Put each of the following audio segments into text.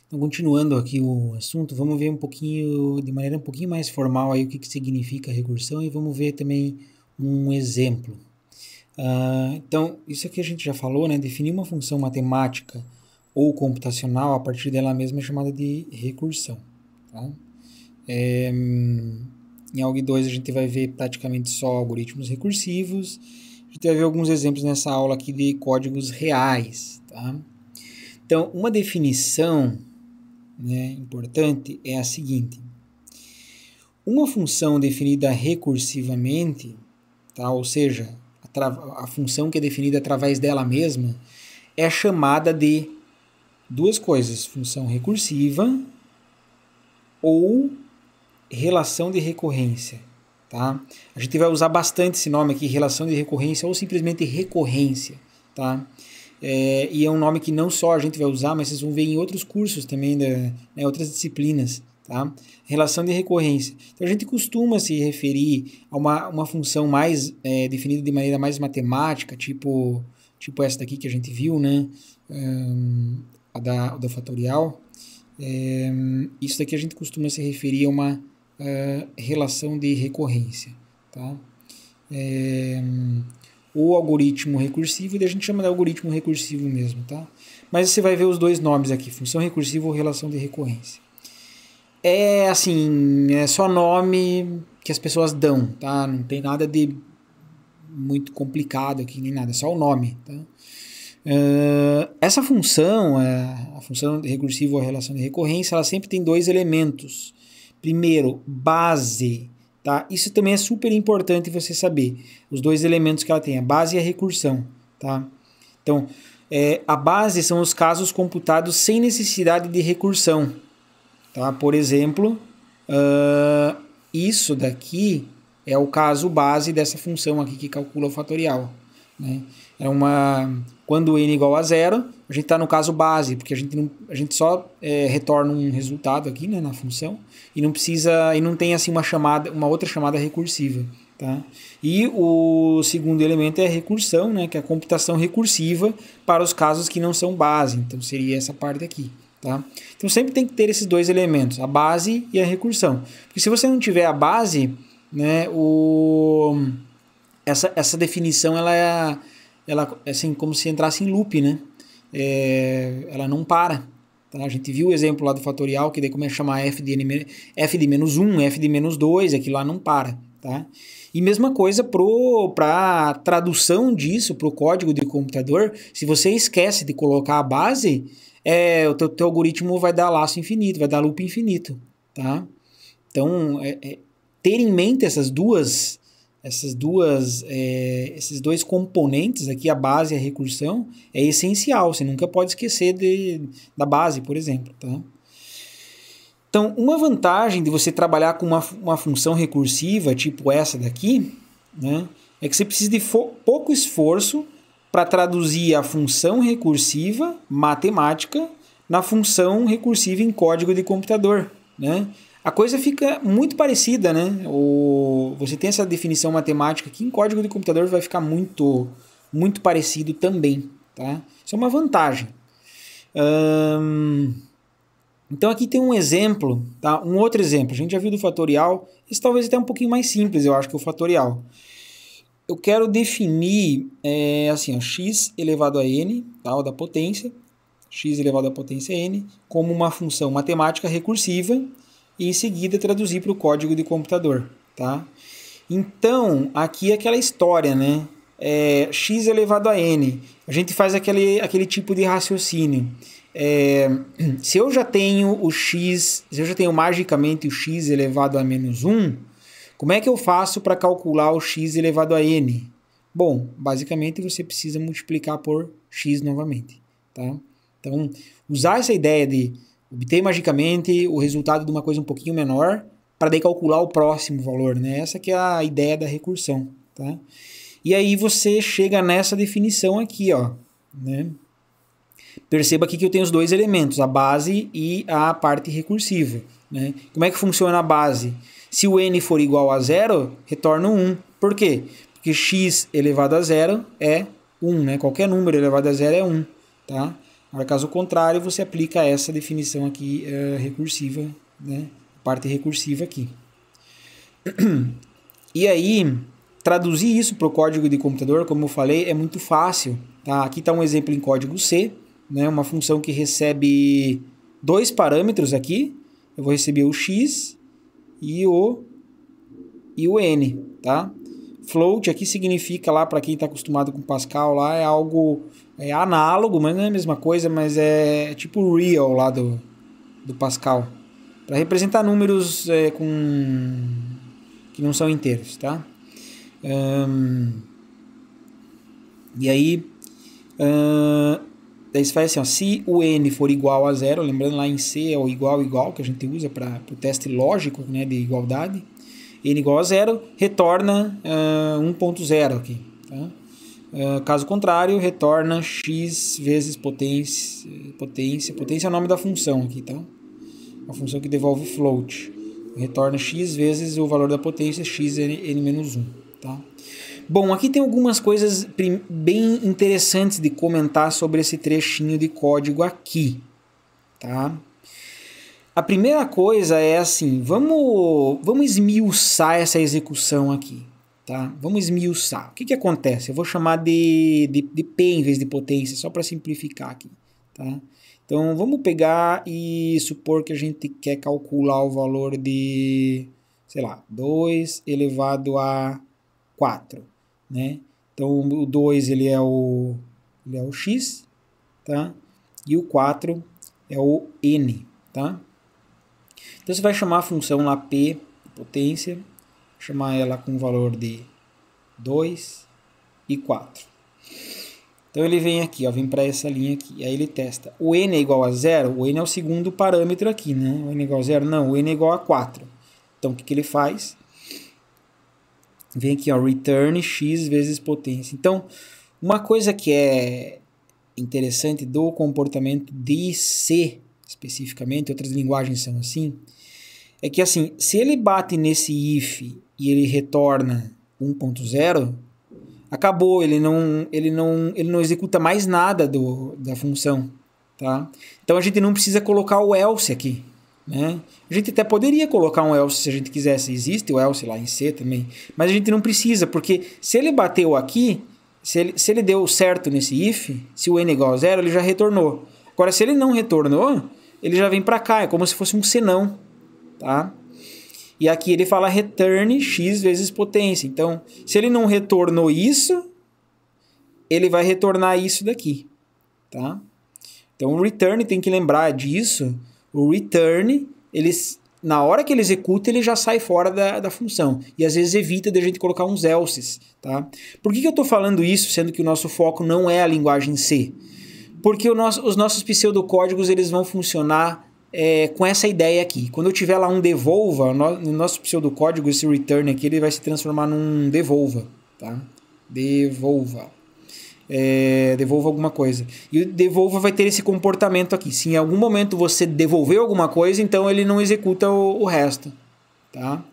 Então, continuando aqui o assunto, vamos ver um pouquinho, de maneira um pouquinho mais formal aí o que significa recursão e vamos ver também um exemplo. Então, isso aqui a gente já falou, né? Definir uma função matemática ou computacional a partir dela mesma é chamada de recursão. Tá? Em ALG 2 a gente vai ver praticamente só algoritmos recursivos. A gente vai ver alguns exemplos nessa aula aqui de códigos reais. Tá? Então, uma definição, né, importante é a seguinte: uma função definida recursivamente, tá, ou seja, a função que é definida através dela mesma, é chamada de duas coisas: função recursiva ou relação de recorrência. Tá? A gente vai usar bastante esse nome aqui, relação de recorrência ou simplesmente recorrência. Tá? E é um nome que não só a gente vai usar, mas vocês vão ver em outros cursos também, outras disciplinas. Tá? Relação de recorrência. Então a gente costuma se referir a uma função mais definida de maneira mais matemática, tipo essa daqui que a gente viu, né? A da fatorial. Isso daqui a gente costuma se referir a uma relação de recorrência. Tá? O algoritmo recursivo, e a gente chama de algoritmo recursivo mesmo. Tá? Mas você vai ver os dois nomes aqui, função recursiva ou relação de recorrência. É assim, é só nome que as pessoas dão, tá? Não tem nada de muito complicado aqui, nem nada, é só o nome, tá? Essa função, a função recursiva ou a relação de recorrência, ela sempre tem dois elementos. Primeiro, base, tá? Isso também é super importante você saber, os dois elementos que ela tem, a base e a recursão, tá? Então, a base são os casos computados sem necessidade de recursão. Tá? Por exemplo, isso daqui é o caso base dessa função aqui que calcula o fatorial. Né? Quando n igual a zero, a gente está no caso base, porque a gente só retorna um resultado aqui, né, na função e não tem assim uma outra chamada recursiva. Tá? E o segundo elemento é a recursão, né, que é a computação recursiva para os casos que não são base. Então seria essa parte aqui. Tá? Então sempre tem que ter esses dois elementos, a base e a recursão. Porque se você não tiver a base, né, essa definição ela é assim, como se entrasse em loop, né? Ela não para. Tá? A gente viu o exemplo lá do fatorial, que daí começa a chamar f de menos 1, f de menos 2, aquilo lá não para. Tá? E mesma coisa para a tradução disso para o código de computador, se você esquece de colocar a base, o teu algoritmo vai dar laço infinito, vai dar loop infinito, tá? Então, ter em mente esses dois componentes aqui, a base e a recursão, é essencial. Você nunca pode esquecer da base, por exemplo, tá? Então, uma vantagem de você trabalhar com uma função recursiva, tipo essa daqui, né, é que você precisa de pouco esforço para traduzir a função recursiva matemática na função recursiva em código de computador. Né? A coisa fica muito parecida, né? Você tem essa definição matemática aqui, em código de computador vai ficar muito, muito parecido também. Tá? Isso é uma vantagem. Então aqui tem um exemplo, tá? Um outro exemplo. A gente já viu do fatorial, esse talvez até um pouquinho mais simples, eu acho, que o fatorial. Eu quero definir assim, ó, x elevado a n, tá, da potência, x elevado à potência n, como uma função matemática recursiva e em seguida traduzir para o código de computador. Tá? Então, aqui é aquela história, né? X elevado a n. A gente faz aquele tipo de raciocínio. Se eu já tenho magicamente o x elevado a menos 1, como é que eu faço para calcular o x elevado a n? Bom, basicamente você precisa multiplicar por x novamente. Tá? Então, usar essa ideia de obter magicamente o resultado de uma coisa um pouquinho menor para daí calcular o próximo valor. Né? Essa que é a ideia da recursão. Tá? E aí você chega nessa definição aqui. Ó, né? Perceba aqui que eu tenho os dois elementos, a base e a parte recursiva. Né? Como é que funciona a base? Se o n for igual a zero, retorna 1. Por quê? Porque x elevado a zero é 1. Né? Qualquer número elevado a zero é 1. Tá? Agora, caso contrário, você aplica essa definição aqui recursiva, né? Parte recursiva aqui. E aí, traduzir isso para o código de computador, como eu falei, é muito fácil. Tá? Aqui está um exemplo em código C, né? Uma função que recebe dois parâmetros aqui. Eu vou receber o x e o n. Tá? Float aqui significa lá, para quem está acostumado com Pascal, lá é algo análogo, mas não é a mesma coisa, mas é tipo real lá do Pascal. Para representar números que não são inteiros, tá? E aí, daí você faz assim, ó, se o n for igual a zero, lembrando lá em C é o igual, que a gente usa para o teste lógico, né, de igualdade, n igual a zero, retorna 1.0 aqui, tá? Caso contrário, retorna x vezes potência é o nome da função aqui, tá? A função que devolve float. Retorna x vezes o valor da potência, x n menos 1. Tá? Bom, aqui tem algumas coisas bem interessantes de comentar sobre esse trechinho de código aqui. Tá? A primeira coisa é assim, vamos esmiuçar essa execução aqui. Tá? Vamos esmiuçar. O que acontece? Eu vou chamar de P em vez de potência, só para simplificar aqui. Tá? Então, vamos pegar e supor que a gente quer calcular o valor de, sei lá, 2 elevado a 4, né? Então, o 2 ele é o x, tá? E o 4 é o n, tá? Então, você vai chamar a função lá P, potência, chamar ela com o valor de 2 e 4. Então ele vem aqui, ó, vem para essa linha aqui, aí ele testa. O n é igual a 0, o n é o segundo parâmetro aqui, né? O n é igual a 0, não, o n é igual a 4. Então o que ele faz? Vem aqui, ó, return x vezes potência. Então, uma coisa que é interessante do comportamento de C, especificamente, outras linguagens são assim, é que assim, se ele bate nesse if e ele retorna 1.0, acabou, ele não executa mais nada da função, tá? Então a gente não precisa colocar o else aqui, né? A gente até poderia colocar um else se a gente quisesse, existe o else lá em C também, mas a gente não precisa, porque se ele bateu aqui, se ele deu certo nesse if, se o n é igual a 0, ele já retornou. Agora, se ele não retornou, ele já vem para cá, é como se fosse um senão, tá? E aqui ele fala return x vezes potência. Então, se ele não retornou isso, ele vai retornar isso daqui, tá? Então, o return, tem que lembrar disso. O return, na hora que ele executa, ele já sai fora da função. E às vezes evita de a gente colocar uns elses, tá? Por que eu estou falando isso, sendo que o nosso foco não é a linguagem C? Porque os nossos pseudocódigos eles vão funcionar com essa ideia aqui. Quando eu tiver lá um devolva, no nosso pseudocódigo, esse return aqui, ele vai se transformar num devolva, tá? Devolva. Devolva alguma coisa. E o devolva vai ter esse comportamento aqui. Se em algum momento você devolveu alguma coisa, então ele não executa o resto, tá?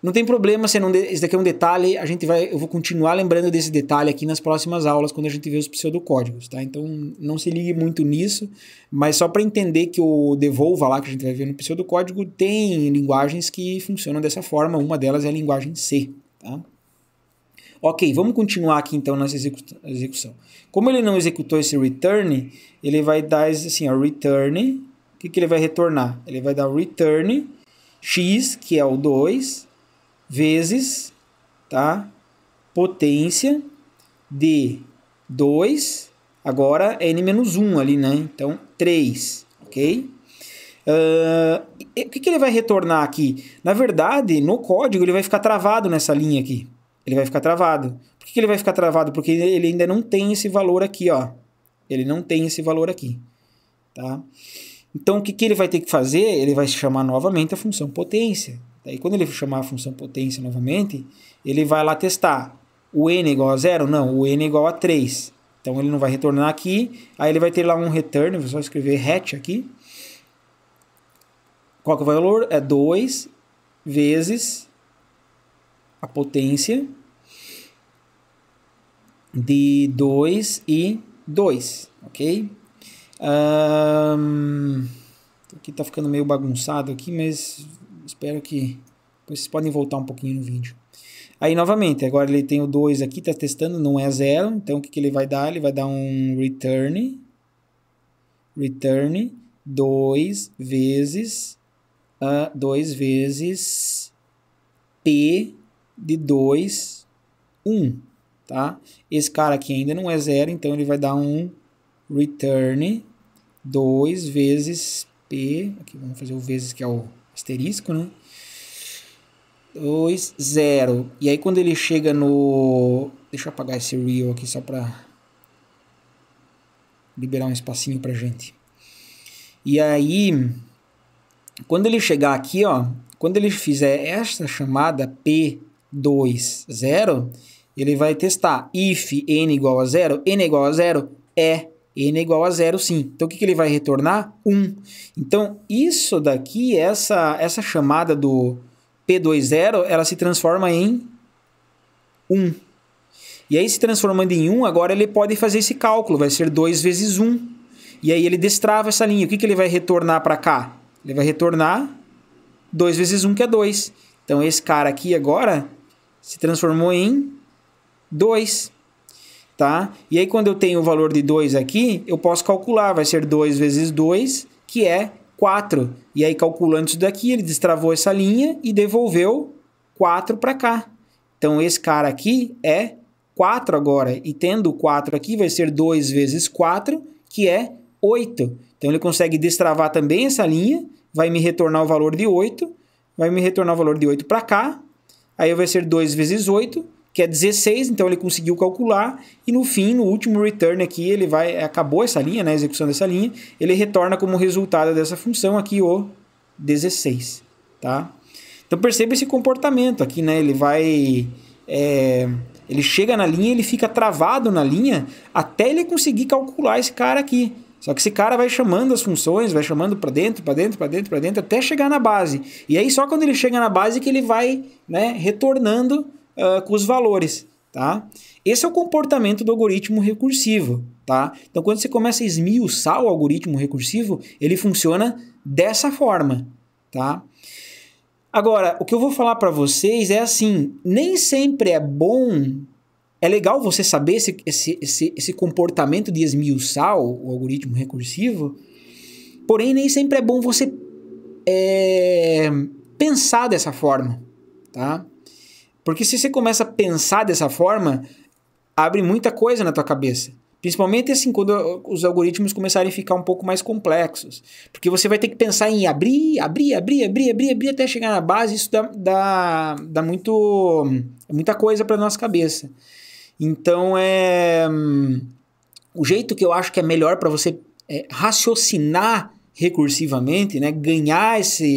Não tem problema, esse daqui é um detalhe, eu vou continuar lembrando desse detalhe aqui nas próximas aulas, quando a gente vê os pseudocódigos, tá? Então, não se ligue muito nisso, mas só para entender que o devolva lá, que a gente vai ver no pseudocódigo, tem linguagens que funcionam dessa forma, uma delas é a linguagem C, tá? Ok, vamos continuar aqui então nessa execução. Como ele não executou esse return, ele vai dar assim, ó, return, o que ele vai retornar? Ele vai dar return x, que é o 2, vezes, tá? Potência de 2, agora é n-1 ali, né? Então, 3, ok? O que ele vai retornar aqui? Na verdade, no código, ele vai ficar travado nessa linha aqui. Ele vai ficar travado. Por que ele vai ficar travado? Porque ele ainda não tem esse valor aqui, ó. Ele não tem esse valor aqui, tá? Então, o que ele vai ter que fazer? Ele vai chamar novamente a função potência. Daí, quando ele chamar a função potência novamente, ele vai lá testar. O n é igual a 0? Não, o n é igual a 3. Então, ele não vai retornar aqui. Aí, ele vai ter lá um return, vou só escrever hatch aqui. Qual que é o valor? É 2 vezes a potência de 2 e 2, ok? Aqui tá ficando meio bagunçado aqui, mas espero que depois vocês podem voltar um pouquinho no vídeo. Aí, novamente, agora ele tem o 2 aqui, tá testando, não é 0. Então, o que ele vai dar? Ele vai dar um return 2 vezes 2 vezes P de 2, 1, tá? Esse cara aqui ainda não é 0, então ele vai dar um return 2 vezes P, aqui vamos fazer o vezes que é o asterisco, né? 2, 0. E aí quando ele chega no... Deixa eu apagar esse real aqui só para liberar um espacinho pra gente. E aí, quando ele chegar aqui, ó, quando ele fizer esta chamada P2, 0, ele vai testar if n igual a 0, n igual a 0, n igual a 0 sim. Então o que ele vai retornar? 1. Então isso daqui, essa chamada do P20, ela se transforma em 1. E aí se transformando em 1, agora ele pode fazer esse cálculo, vai ser 2 vezes 1. E aí ele destrava essa linha. O que ele vai retornar para cá? Ele vai retornar 2 vezes 1, que é 2. Então esse cara aqui agora se transformou em 2. Tá? E aí quando eu tenho o valor de 2 aqui, eu posso calcular. Vai ser 2 vezes 2, que é 4. E aí calculando isso daqui, ele destravou essa linha e devolveu 4 para cá. Então esse cara aqui é 4 agora. E tendo 4 aqui, vai ser 2 vezes 4, que é 8. Então ele consegue destravar também essa linha, vai me retornar o valor de 8, vai me retornar o valor de 8 para cá, aí vai ser 2 vezes 8, que é 16, então ele conseguiu calcular, e no fim, no último return aqui, ele acabou essa linha, né, a execução dessa linha, ele retorna como resultado dessa função aqui o 16, tá? Então perceba esse comportamento aqui, né, ele chega na linha, ele fica travado na linha, até ele conseguir calcular esse cara aqui. Só que esse cara vai chamando as funções, vai chamando para dentro, até chegar na base. E aí só quando ele chega na base que ele vai, né, retornando com os valores, tá? Esse é o comportamento do algoritmo recursivo, tá? Então quando você começa a esmiuçar o algoritmo recursivo, ele funciona dessa forma, tá? Agora, o que eu vou falar para vocês é assim, nem sempre é bom... É legal você saber esse comportamento de esmiuçar o algoritmo recursivo, porém nem sempre é bom você pensar dessa forma, tá? Porque se você começa a pensar dessa forma, abre muita coisa na tua cabeça. Principalmente assim, quando os algoritmos começarem a ficar um pouco mais complexos. Porque você vai ter que pensar em abrir até chegar na base, isso dá muita coisa para nossa cabeça. Então, o jeito que eu acho que é melhor para você raciocinar recursivamente, né, ganhar essa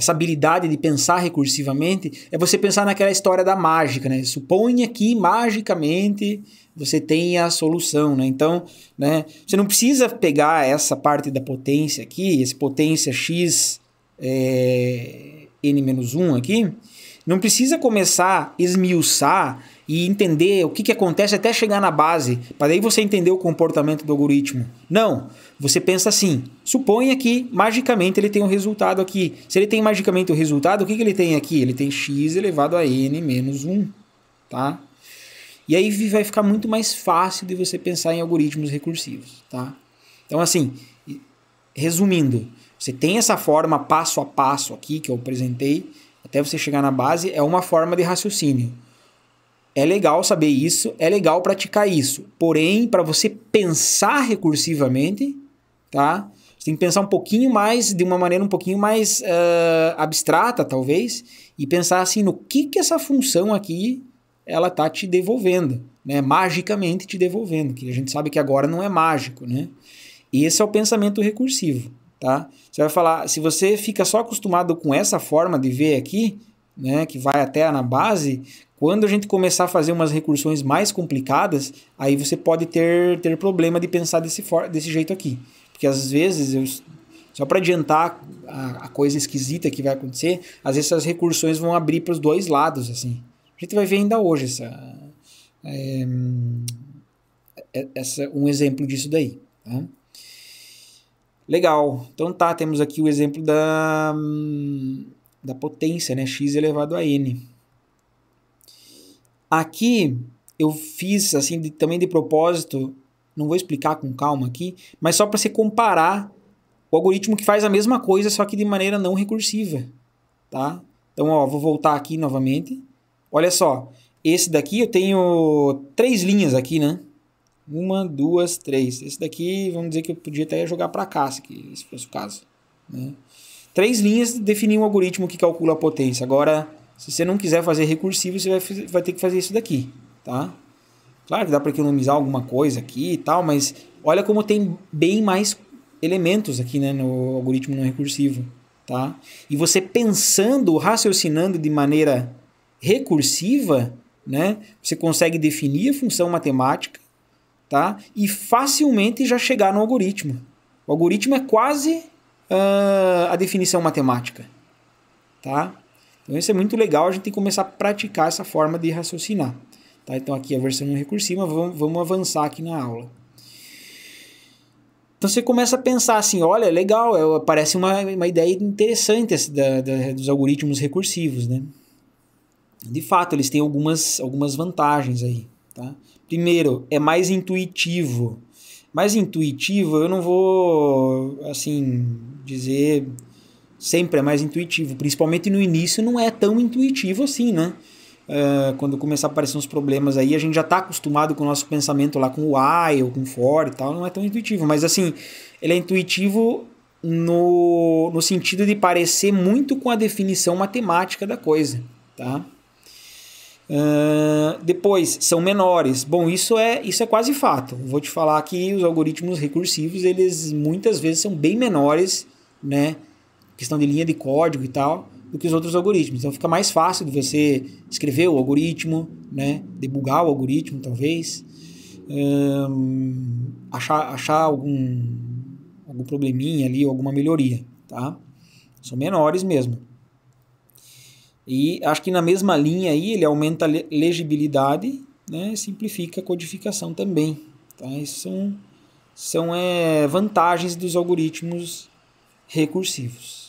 habilidade de pensar recursivamente, é você pensar naquela história da mágica, né? Suponha que magicamente você tenha a solução, né? Então, né, você não precisa pegar essa parte da potência aqui, esse potência x n-1 aqui, não precisa começar a esmiuçar e entender o que acontece até chegar na base, para daí você entender o comportamento do algoritmo. Não, você pensa assim, suponha que magicamente ele tem um resultado aqui. Se ele tem magicamente o resultado, o que ele tem aqui? Ele tem x elevado a n menos 1, tá? E aí vai ficar muito mais fácil de você pensar em algoritmos recursivos, tá? Então assim, resumindo, você tem essa forma passo a passo aqui que eu apresentei, até você chegar na base, é uma forma de raciocínio. É legal saber isso, é legal praticar isso. Porém, para você pensar recursivamente, tá? Você tem que pensar um pouquinho mais, de uma maneira um pouquinho mais abstrata, talvez, e pensar assim no que essa função aqui ela tá te devolvendo, né? Magicamente te devolvendo, que a gente sabe que agora não é mágico, né? Esse é o pensamento recursivo, tá? Você vai falar, se você fica só acostumado com essa forma de ver aqui, né, que vai até na base, quando a gente começar a fazer umas recursões mais complicadas, aí você pode ter problema de pensar desse jeito aqui. Porque às vezes, só para adiantar a coisa esquisita que vai acontecer, às vezes essas recursões vão abrir para os dois lados, assim. A gente vai ver ainda hoje um exemplo disso daí. Tá? Legal. Então temos aqui o exemplo da potência, né? X elevado a n. Aqui eu fiz assim também de propósito, não vou explicar com calma aqui, mas só para você comparar o algoritmo que faz a mesma coisa, só que de maneira não recursiva. Tá? Então, ó, vou voltar aqui novamente. Olha só, esse daqui eu tenho 3 linhas aqui, né? 1, 2, 3. Esse daqui, vamos dizer que eu podia até jogar para cá, se fosse o caso. Né? 3 linhas definiam um algoritmo que calcula a potência. Agora, se você não quiser fazer recursivo, você vai ter que fazer isso daqui. Tá? Claro que dá para economizar alguma coisa aqui e tal, mas olha como tem bem mais elementos aqui, né, no algoritmo não recursivo. Tá? E você pensando, raciocinando de maneira recursiva, né, você consegue definir a função matemática, tá? E facilmente já chegar no algoritmo. O algoritmo é quase a definição matemática. Tá? Então isso é muito legal, a gente tem que começar a praticar essa forma de raciocinar. Tá? Então aqui a versão não recursiva, vamos avançar aqui na aula. Então você começa a pensar assim, olha, legal, parece uma ideia interessante dos algoritmos recursivos, né? De fato, eles têm algumas vantagens aí, tá? Primeiro, é mais intuitivo. Mais intuitivo, eu não vou, assim, dizer sempre é mais intuitivo. Principalmente no início não é tão intuitivo assim, né? Quando começar a aparecer uns problemas aí, a gente já está acostumado com o nosso pensamento lá com o while ou com for e tal, não é tão intuitivo. Mas assim, ele é intuitivo no sentido de parecer muito com a definição matemática da coisa, tá? Depois, são menores. Bom, isso é quase fato. Vou te falar que os algoritmos recursivos, eles muitas vezes são bem menores, né? Questão de linha de código e tal, do que os outros algoritmos. Então fica mais fácil de você escrever o algoritmo, né? Debugar o algoritmo, talvez. Achar algum probleminha ali, alguma melhoria, tá? São menores mesmo. E acho que na mesma linha aí ele aumenta a legibilidade, né? Simplifica a codificação também. Tá? Isso são vantagens dos algoritmos recursivos.